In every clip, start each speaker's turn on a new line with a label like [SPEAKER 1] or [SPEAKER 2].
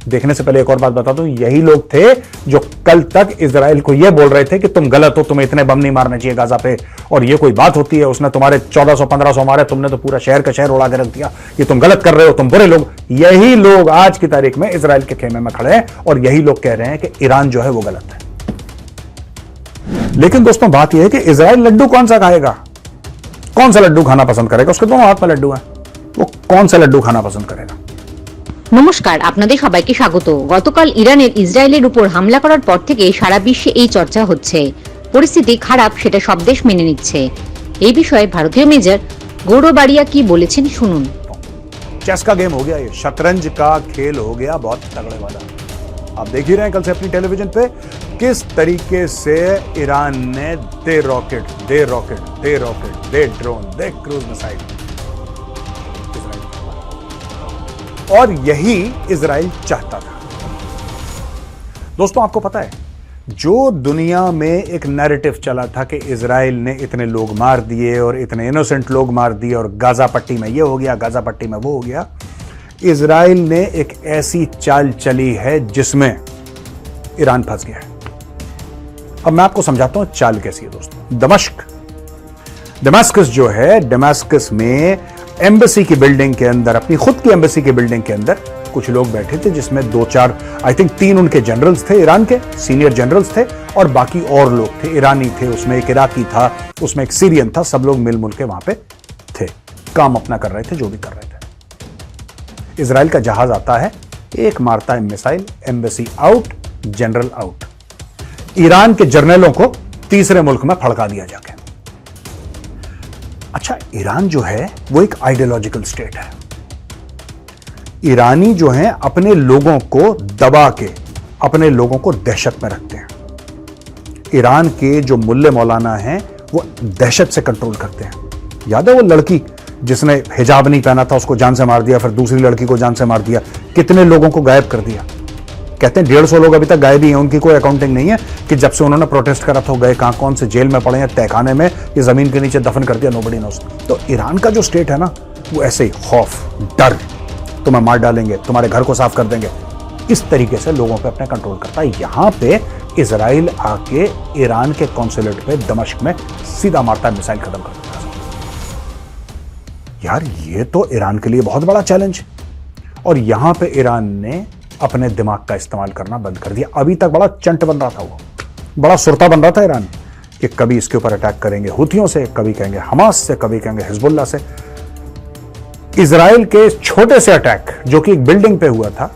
[SPEAKER 1] देखने से पहले एक और बात बता दूं, यही लोग थे जो कल तक इजराइल को यह बोल रहे थे कि तुम गलत हो, तुम्हें इतने बम नहीं मारने चाहिए गाजा पे, और ये कोई बात होती है, उसने तुम्हारे 1400-1500 मारे, तुमने तो पूरा शहर का शहर उड़ा के रख दिया, ये तुम गलत कर रहे हो, तुम बुरे लोग। यही लोग आज की तारीख में इजराइल के खेमे में खड़े हैं और यही लोग कह रहे हैं कि ईरान जो है वो गलत है। लेकिन दोस्तों बात यह है कि इजराइल लड्डू कौन सा खाएगा, कौन सा लड्डू खाना पसंद करेगा? उसके दोनों हाथ में लड्डू है, वो कौन सा लड्डू खाना पसंद करेगा?
[SPEAKER 2] নমস্কার, আপনাদের সবাইকে স্বাগত। গতকাল ইরানের ইসরায়েলের উপর হামলা করার পর থেকে সারা বিশ্বে এই চর্চা হচ্ছে। পরিস্থিতি খারাপ সেটা সব দেশ মেনে নিচ্ছে। এই বিষয়ে ভারতীয় মেজর গৌরব বারিয়া কি বলেছেন শুনুন।
[SPEAKER 1] चेस का गेम हो गया, ये शतरंज का खेल हो गया, बहुत तगड़े वाला। आप देख ही रहे हैं कल से अपनी टेलीविजन पे किस तरीके से ईरान ने दे रॉकेट, दे ड्रोन, दे क्रूज मिसाइल, और यही इजराइल चाहता था। दोस्तों आपको पता है, जो दुनिया में एक नैरेटिव चला था कि इजराइल ने इतने लोग मार दिए और इतने इनोसेंट लोग मार दिए और गाजा पट्टी में ये हो गया, गाजा पट्टी में वो हो गया, इजराइल ने एक ऐसी चाल चली है जिसमें ईरान फंस गया है। अब मैं आपको समझाता हूं चाल कैसी है दोस्तों। दमास्कस जो है, दमास्कस में एम्बेसी की बिल्डिंग के अंदर, अपनी खुद की एम्बेसी की बिल्डिंग के अंदर कुछ लोग बैठे थे, जिसमें 2-4 आई थिंक 3 उनके जनरल्स थे, ईरान के सीनियर जनरल्स थे, और बाकी और लोग थे, ईरानी थे, उसमें एक इराकी था, उसमें एक सीरियन था, सब लोग मिलजुल के वहां पे थे, काम अपना कर रहे थे, जो भी कर रहे थे। इजराइल का जहाज आता है, एक मारता है missile, embassy out, general out, Iran के जर्नलों को तीसरे मुल्क में फड़का दिया जाके। अच्छा, ईरान जो है वो एक आइडियोलॉजिकल स्टेट है। ईरानी जो हैं अपने लोगों को दबा के अपने लोगों को दहशत में रखते हैं। ईरान के जो मुल्ले मौलाना हैं वो दहशत से कंट्रोल करते हैं। याद है वो लड़की जिसने हिजाब नहीं पहना था, उसको जान से मार दिया, फिर दूसरी लड़की को जान से मार दिया, कितने लोगों को गायब कर दिया। कहते हैं 150 लोग अभी तक गायब ही हैं, उनकी कोई अकाउंटिंग नहीं है कि जब से उन्होंने प्रोटेस्ट करा था गए कहां, कौन से जेल में पड़े हैं, तहखाने में, ये जमीन के नीचे दफन कर दिया, नोबडी नोस। तो ईरान का जो स्टेट है ना, वो ऐसे ही खौफ, डर, तुम्हें मार डालेंगे, तुम्हारे घर को साफ कर देंगे, इस तरीके से लोगों पे अपने कंट्रोल करता है। यहां पे इजराइल आके ईरान के कॉन्सुलेट पे दमिश्क में सीधा मारता है, मिसाइल खत्म कर देता है। यार ये तो ईरान के लिए बहुत बड़ा चैलेंज, और यहां पे ईरान ने अपने दिमाग का इस्तेमाल करना बंद कर दिया। अभी तक बड़ा चंट बन रहा था, वो बड़ा सुरता बन रहा था ईरान कि कभी इसके ऊपर अटैक करेंगे हुथियों से, कभी कहेंगे हमास से, कभी कहेंगे हिजबुल्लाह से। इजराइल के छोटे से अटैक जो कि एक बिल्डिंग पे हुआ था,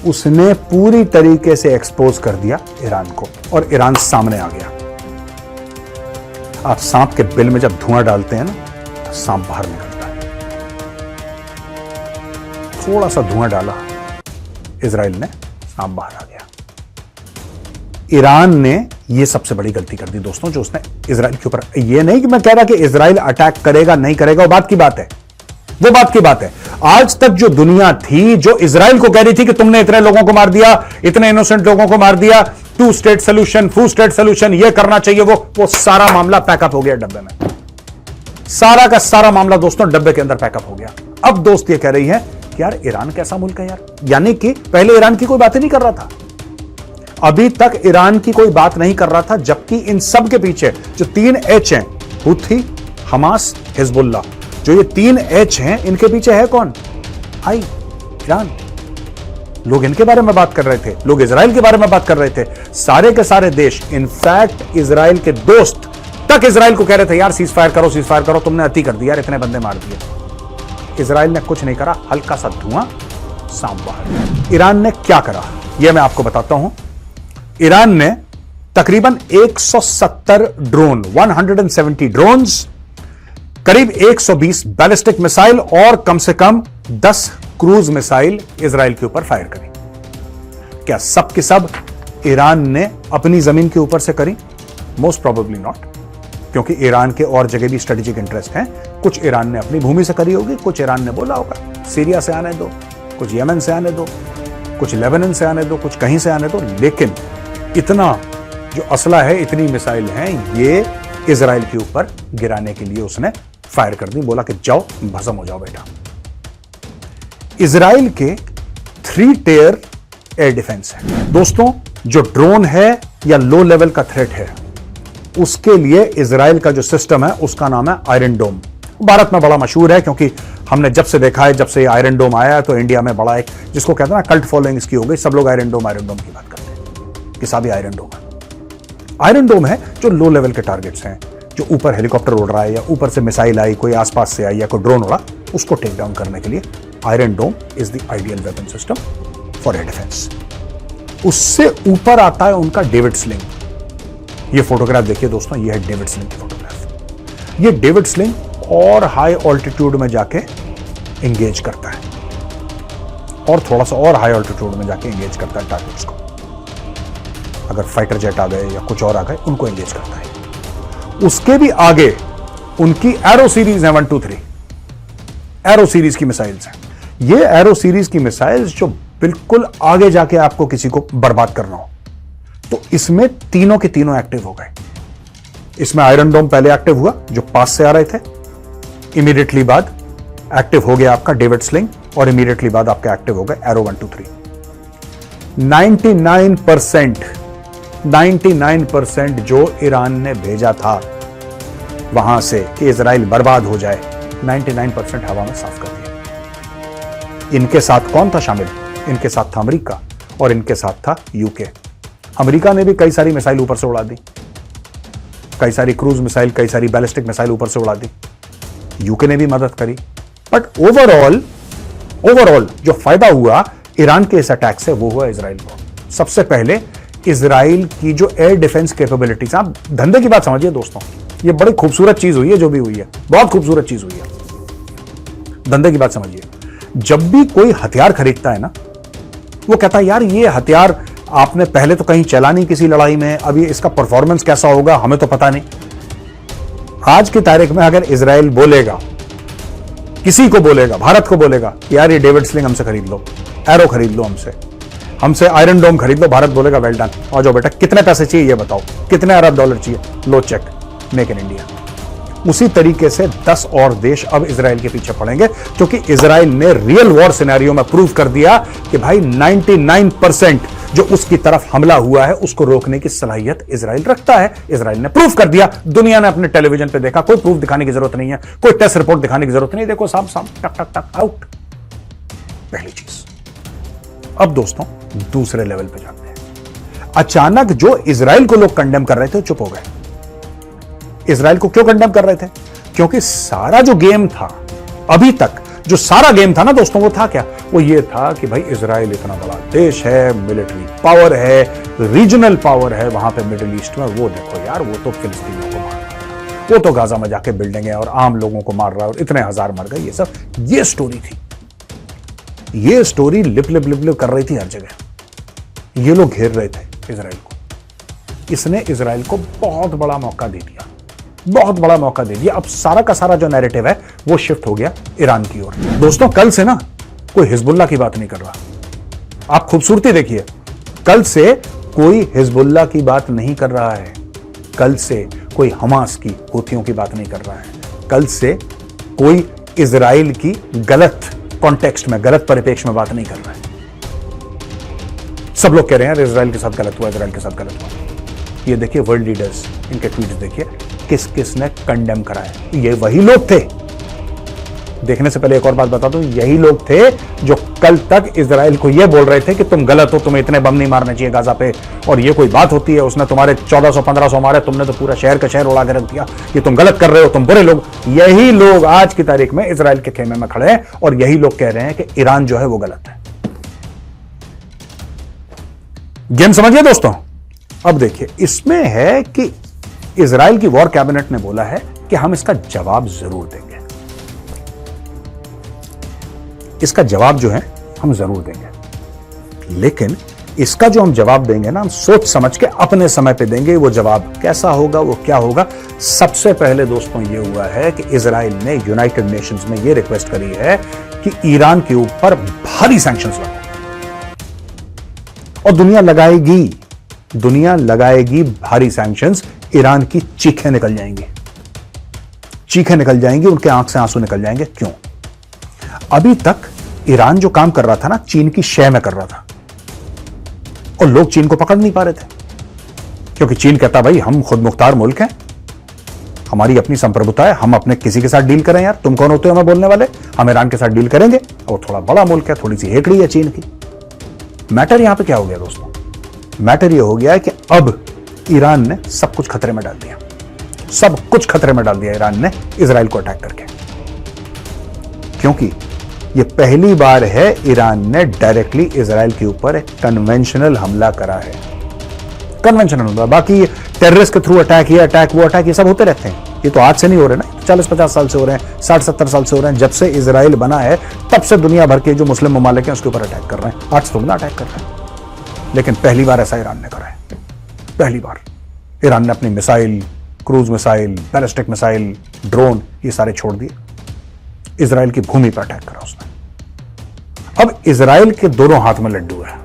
[SPEAKER 1] उसने पूरी तरीके से एक्सपोज कर दिया ईरान को, और ईरान सामने आ गया। आप सांप के बिल में जब धुआं डालते हैं ना, तो सांप बाहर निकलता है। थोड़ा सा धुआं डाला इजराइल ने, सांप बाहर आ गया। ईरान ने यह सबसे बड़ी गलती कर दी दोस्तों, जो उसने इजराइल के ऊपर, यह नहीं कि मैं कह रहा कि इजराइल अटैक करेगा नहीं करेगा, वो बात की बात है, वो बात की बात है। आज तक जो दुनिया थी जो इजराइल को कह रही थी कि तुमने इतने लोगों को मार दिया, इतने इनोसेंट लोगों को मार दिया, 2 स्टेट सोल्यूशन, 4 स्टेट सोल्यूशन, ये करना चाहिए, वो सारा मामला पैकअप हो गया डब्बे में। सारा का सारा मामला दोस्तों डब्बे के अंदर पैकअप हो गया। अब दोस्त ये कह रही है कि यार ईरान कैसा मुल्क है यार, यानी कि पहले ईरान की कोई बात ही नहीं कर रहा था, अभी तक ईरान की कोई बात नहीं कर रहा था, जबकि इन सब के पीछे जो 3 H हैं, हुथी, हमास, हिजबुल्लाह, जो ये 3 H हैं, इनके पीछे है कौन? ईरान। लोग इनके बारे में बात कर रहे थे, लोग इजराइल के बारे में बात कर रहे थे, सारे के सारे देश, इनफैक्ट इजराइल के दोस्त तक इजराइल को कह रहे थे यार सीज फायर करो, तुमने अति कर दिया यार, इतने बंदे मार दिए। इजराइल ने कुछ नहीं करा, हल्का सा धुआं, सांप बाहर। ईरान ने क्या करा यह मैं आपको बताता हूं। ईरान ने तकरीबन 170 ड्रोन, 170 ड्रोन्स, करीब 120 बैलिस्टिक मिसाइल और कम से कम 10 क्रूज मिसाइल इजराइल के ऊपर फायर करी। क्या सब की सब ईरान ने अपनी जमीन के ऊपर से करी? मोस्ट प्रोबेबली नॉट, क्योंकि ईरान के और जगह भी स्ट्रेटेजिक इंटरेस्ट हैं। कुछ ईरान ने अपनी भूमि से करी होगी, कुछ ईरान ने बोला होगा सीरिया से आने दो, कुछ यमन से आने दो, कुछ लेबनान से आने दो, कुछ कहीं से आने दो, लेकिन इतना जो असला है, इतनी मिसाइल हैं, ये इजराइल के ऊपर गिराने के लिए उसने फायर कर दी, बोला कि जाओ भस्म हो जाओ बेटा। इजराइल के 3 टियर एयर डिफेंस है। दोस्तों, जो ड्रोन है या लो लेवल का थ्रेट है, उसके लिए इजराइल का जो सिस्टम है उसका नाम है आयरन डोम। भारत में बड़ा मशहूर है क्योंकि हमने जब से देखा है, जब से आयरन डोम आया तो इंडिया में बड़ा एक, जिसको कहते हैं ना, कल्ट फॉलोइंग इसकी हो गई। सब लोग आयरन डोम की बात करते हैं कि साहब आयरन डोम है। आयरन डोम है जो लो लेवल के टारगेट्स हैं, जो ऊपर हेलीकॉप्टर उड़ रहा है या ऊपर से मिसाइल आई, कोई आसपास से आई या कोई ड्रोन उड़ा, उसको टेक डाउन करने के लिए iron dome is the ideal weapon system for air defence. उससे ऊपर आता है उनका डेविड स्लिंग। ये फोटोग्राफ देखिए दोस्तों, ये है डेविड स्लिंग की फोटोग्राफ। ये डेविड स्लिंग और हाई ऑल्टीट्यूड में जाके एंगेज करता है, और थोड़ा सा और हाई ऑल्टीट्यूड में जाके एंगेज करता है टारगेट्स को। अगर फाइटर जेट आ गए या कुछ और आ गए, उनको एंगेज करता है। उसके भी आगे उनकी एरो सीरीज है 1, 2, 3 एरो सीरीज की मिसाइल्स हैं। ये एरो सीरीज की मिसाइल्स जो बिल्कुल आगे जाके आपको किसी को बर्बाद करना हो, तो इसमें तीनों के तीनों एक्टिव हो गए। इसमें आयरन डोम पहले एक्टिव हुआ, जो पास से आ रहे थे। इमीडिएटली बाद एक्टिव हो गया आपका डेविड स्लिंग, और इमीडिएटली बाद आपका एक्टिव हो गया एरो 1, 2, 3। 99% जो ईरान ने भेजा था वहां से कि इजराइल बर्बाद हो जाए, 99% हवा में साफ कर दिया। इनके साथ कौन था शामिल? इनके साथ था अमेरिका, और इनके साथ था यूके। अमेरिका ने भी कई सारी मिसाइल ऊपर से उड़ा दी, कई सारी क्रूज मिसाइल, कई सारी बैलिस्टिक मिसाइल ऊपर से उड़ा दी। यूके ने भी मदद करी। बट ओवरऑल जो फायदा हुआ ईरान के इस अटैक से, वो हुआ इजराइल को। सबसे पहले इजराइल की जो एयर डिफेंस कैपेबिलिटीज, आप धंधे की बात समझिए दोस्तों, ये बड़ी खूबसूरत चीज हुई है जो भी हुई है, बहुत खूबसूरत चीज हुई है। धंधे की बात समझिए, जब भी कोई हथियार खरीदता है ना, वो कहता है यार ये हथियार आपने पहले तो कहीं चला नहीं किसी लड़ाई में, अभी इसका परफॉर्मेंस कैसा होगा हमें तो पता नहीं। आज की तारीख में अगर इजराइल बोलेगा, किसी को बोलेगा, भारत को बोलेगा यार ये डेविड स्लिंग हमसे खरीद लो, एरो खरीद लो, हमसे आयरन डोम खरीद लो, भारत बोलेगा वेल डन, आ जाओ बेटा, कितने पैसे चाहिए ये बताओ, कितने अरब डॉलर चाहिए, लो चेक, मेक इन इंडिया। उसी तरीके से 10 और देश अब इजराइल के पीछे पड़ेंगे, क्योंकि इजराइल ने रियल वॉर सिनेरियो में प्रूव कर दिया कि भाई 99% जो उसकी तरफ हमला हुआ है उसको रोकने की सलाहियत इजराइल रखता है। इजराइल ने प्रूफ कर दिया, दुनिया ने अपने टेलीविजन पे देखा, कोई प्रूफ दिखाने की जरूरत नहीं है, कोई टेस्ट रिपोर्ट दिखाने की जरूरत नहीं, देखो साहब टक टक टक आउट। पहली चीज। अब दोस्तों दूसरे लेवल पे जाते हैं। अचानक जो इजराइल को लोग कंडेम कर रहे थे चुप हो गए। इजराइल को क्यों कंडेम कर रहे थे? क्योंकि सारा जो गेम था अभी तक, जो सारा गेम था ना दोस्तों, वो था क्या? वो ये था कि भाई इजराइल इतना बड़ा देश है, मिलिट्री पावर है, रीजनल पावर है वहां पे मिडिल ईस्ट में, वो देखो यार वो तो फिलिस्तीनियों को मार रहा है, वो तो गाजा में जाके बिल्डिंगें और आम लोगों को मार रहा है और इतने हजार मर गए, ये सब ये स्टोरी थी। ये story lip lip lip lip कर रही थी हर जगह। ये लोग घेर रहे थे इजराइल को। इसने इजराइल को बहुत बड़ा मौका दे दिया, बहुत बड़ा मौका दे दिया। अब सारा का सारा जो नैरेटिव है वो शिफ्ट हो गया ईरान की ओर। दोस्तों कल से ना कोई हिजबुल्लाह की बात नहीं कर रहा। आप खूबसूरती देखिए, कल से कोई हिजबुल्लाह की बात नहीं कर रहा है, कल से कोई हमास की, हूथियों की बात नहीं कर रहा है, कल से कोई इजराइल की गलत कॉन्टेक्स्ट में, गलत परिप्रेक्ष्य में बात नहीं कर रहा है। सब लोग कह रहे हैं इजराइल के साथ गलत हुआ, इजराइल के साथ गलत हुआ। ये देखिए वर्ल्ड लीडर्स, इनके ट्वीट्स देखिए, किस किस ने कंडेम करा है। ये वही लोग थे, देखने से पहले एक और बात बता दूं, यही लोग थे जो कल तक इजराइल को ये बोल रहे थे कि तुम गलत हो, तुम्हें इतने बम नहीं मारने चाहिए गाजा पे, और ये कोई बात होती है, उसने तुम्हारे 1400-1500 मारे, तुमने तो पूरा शहर का शहर उड़ा के रख दिया, ये तुम गलत कर रहे हो, तुम बुरे लोग। यही लोग आज की तारीख में इजराइल के खेमे में खड़े हैं और यही लोग कह रहे हैं कि ईरान जो है वो गलत है। गेम समझिए दोस्तों। अब देखिए, इसमें है कि इजराइल की वॉर कैबिनेट ने बोला है कि हम इसका जवाब जरूर देंगे, इसका जवाब जो है हम जरूर देंगे, लेकिन इसका जो हम जवाब देंगे ना, हम सोच समझ के अपने समय पे देंगे। वो जवाब कैसा होगा, वो क्या होगा? सबसे पहले दोस्तों ये हुआ है कि इजराइल ने यूनाइटेड नेशंस में ये रिक्वेस्ट करी है कि ईरान के ऊपर भारी सैंक्शंस लगाओ, और दुनिया लगाएगी भारी सैंक्शंस। ईरान की चीखें निकल जाएंगी, उनके आंख से आंसू निकल जाएंगे। क्यों? अभी तक ईरान जो काम कर रहा था ना, चीन की शय में कर रहा था। और लोग चीन को पकड़ नहीं पा रहे थे, क्योंकि चीन कहता भाई हम खुद मुख्तार मुल्क हैं, हमारी अपनी संप्रभुता है, हम अपने किसी के साथ डील करें यार, तुम कौन होते हो हमें बोलने वाले, हम ईरान के साथ डील करेंगे। और थोड़ा बड़ा मुल्क है, थोड़ी सी हेकड़ी है चीन की। मैटर यहां पे क्या हो गया दोस्तों, मैटर ये हो गया है कि अब ईरान ने सब कुछ खतरे में डाल दिया, सब कुछ खतरे में डाल दिया ईरान ने इजराइल को अटैक करके, क्योंकि ये पहली बार है ईरान ने डायरेक्टली इजराइल के ऊपर एक कन्वेंशनल हमला करा है। कन्वेंशनल हमला, बाकी टेररिस्ट के थ्रू अटैक, ये अटैक, वो अटैक, ये सब होते रहते हैं, ये तो आज से नहीं हो रहे ना, 40-50 साल से हो रहे हैं, 60-70 साल से हो रहे हैं। जब से इजराइल बना है तब से दुनिया भर के जो मुस्लिम ममालिक हैं उसके ऊपर अटैक कर रहे हैं, आज थोड़ा ना अटैक कर रहे हैं। लेकिन पहली बार ऐसा ईरान ने करा है, पहली बार ईरान ने अपनी missile, cruise missile, ballistic missile, drone, ये सारे छोड़ दिए, इजराइल की भूमि पर अटैक करा उसने। अब इजराइल के दोनों हाथ में लड्डू है,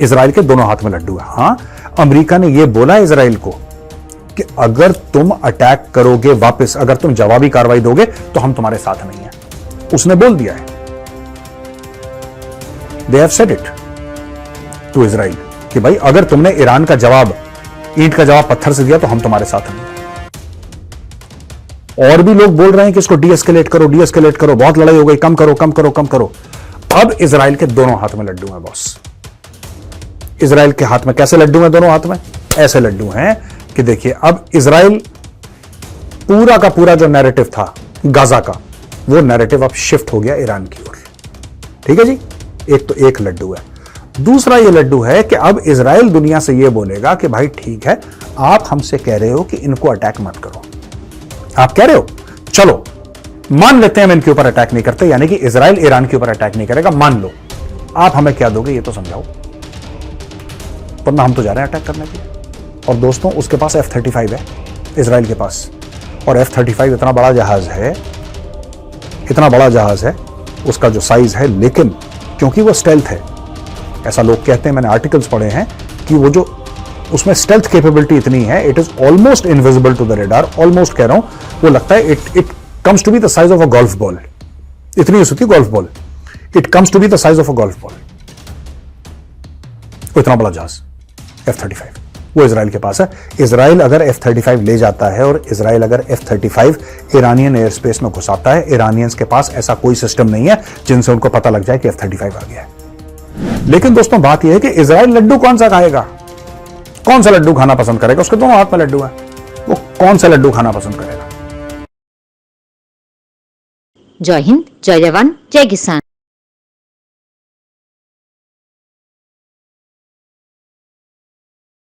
[SPEAKER 1] इजराइल के दोनों हाथ में लड्डू है। हां, अमेरिका ने यह बोला इजराइल को कि अगर तुम अटैक करोगे वापस, अगर तुम जवाबी कार्रवाई दोगे तो हम तुम्हारे साथ नहीं है, उसने बोल दिया है। They have said it to Israel कि भाई अगर तुमने ईरान का जवाब, ईंट का जवाब पत्थर से दिया तो हम तुम्हारे साथ नहीं। और भी लोग बोल रहे हैं कि इसको डीएस्केलेट करो, डीएस्केलेट करो, बहुत लड़ाई हो गई, कम करो, कम करो, कम करो। अब इजराइल के दोनों हाथ में लड्डू हैं बॉस। इजराइल के हाथ में कैसे लड्डू हैं? दोनों हाथ में ऐसे लड्डू हैं कि देखिए, अब इजराइल पूरा का पूरा जो नैरेटिव था गाजा का, वो नैरेटिव अब शिफ्ट हो गया ईरान की ओर। ठीक है जी, एक तो एक लड्डू है। दूसरा ये लड्डू है कि अब इजराइल दुनिया से ये बोलेगा कि भाई ठीक है, आप हमसे कह रहे हो कि इनको अटैक मत करो, आप कह रहे हो, चलो मान लेते हैं हम इनके ऊपर अटैक नहीं करते, यानी कि इजराइल ईरान के ऊपर अटैक नहीं करेगा, मान लो, आप हमें क्या दोगे ये तो समझाओ, वरना हम तो जा रहे हैं अटैक करने के लिए। और दोस्तों, उसके पास F-35 है इजराइल के पास, और F-35 इतना बड़ा जहाज है, इतना बड़ा जहाज है, उसका जो साइज है, लेकिन क्योंकि वो स्टेल्थ है, ऐसा लोग कहते हैं, मैंने आर्टिकल्स पढ़े हैं कि वो जो उसमें स्टेल्थ कैपेबिलिटी इतनी है, it is almost invisible to the radar, almost कह रहा हूं, वो लगता है it comes to be the size of a golf ball, इतनी होती है golf ball, it comes to be the size of a golf ball, वो इतना बड़ा जहाज F-35 वो इजराइल के पास है। इजराइल अगर F-35 ले जाता है और इजराइल अगर F-35 ईरानियन एयर स्पेस में घुसाता है, ईरानियंस के पास ऐसा कोई सिस्टम नहीं है जिनसे उनको पता लग जाए कि F-35 आ गया है। लेकिन दोस्तों, बात यह है कि इजराइल लड्डू कौन सा खाएगा, कौन सा लड्डू खाना पसंद करेगा? उसके दोनों हाथ में लड्डू है, वो कौन सा लड्डू खाना पसंद करेगा?
[SPEAKER 2] जय हिंद, जय जवान, जय किसान।